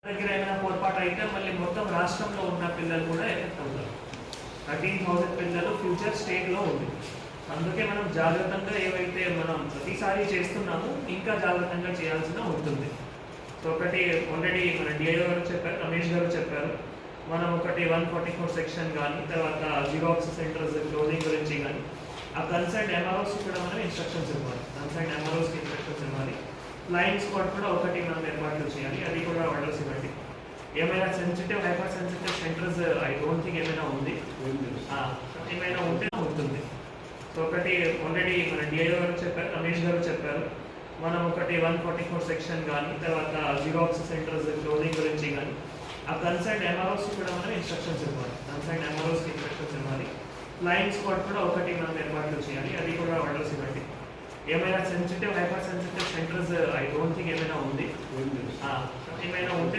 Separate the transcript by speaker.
Speaker 1: దగ్గర ఏమైనా పొరపాటు అయితే మళ్ళీ మొత్తం రాష్ట్రంలో ఉన్న పిల్లలు కూడా ఎఫెక్ట్ అవుతారు. 13,000 పిల్లలు ఫ్యూచర్ స్టేట్లో ఉంది. అందుకే మనం జాగ్రత్తగా ఏవైతే మనం ప్రతిసారి చేస్తున్నామో ఇంకా జాగ్రత్తగా చేయాల్సిన ఉంటుంది. సో ఒకటి ఆల్రెడీ మన డిఐఓ గారు చెప్పారు, రమేష్ గారు చెప్పారు. మనం ఒకటి 144 సెక్షన్ కానీ తర్వాత జిరాక్స్ సెంటర్స్ క్లోజింగ్ గురించి కానీ ఆ కన్సర్న్ ఎంఆర్ఓస్ కూడా మనం ఇన్స్ట్రక్షన్స్ ఇవ్వాలి. కన్సర్న్ ఎంఆర్ఓస్కి ఇన్స్ట్రక్షన్స్ ఇవ్వాలి. ఫ్లయింగ్ స్క్వాడ్ కూడా ఒకటి మనం ఏర్పాట్లు చేయాలి, అది కూడా ఆర్డర్స్ ఇవ్వండి. ఏమైనా sensitive hyper sensitive centres I don't think ఏమైనా ఉంది, ఏమైనా ఉంటే ఉంటుంది. సో ఒకటి ఆల్రెడీ మన డిఐఓ గారు చెప్పారు, రమేష్ గారు చెప్పారు. మనం ఒకటి 144 సెక్షన్ కానీ తర్వాత జిరాక్స్ సెంటర్స్ క్లోజింగ్ గురించి కానీ ఆ కన్సర్న్ ఎంఆర్ఓస్ కూడా మనం ఇన్స్ట్రక్షన్స్ ఇవ్వాలి. కన్సర్న్ ఎంఆర్ఓస్కి ఇన్స్ట్రక్షన్స్ ఇవ్వాలి. ఫ్లయింగ్ స్క్వాడ్ కూడా ఒకటి మనం ఏర్పాట్లు చేయాలి, అది కూడా ఆర్డర్స్ ఇవ్వండి. ఏమైనా sensitive hyper sensitive centres I don't think ఏమైనా ఉంది, ఏమైనా ఉంటే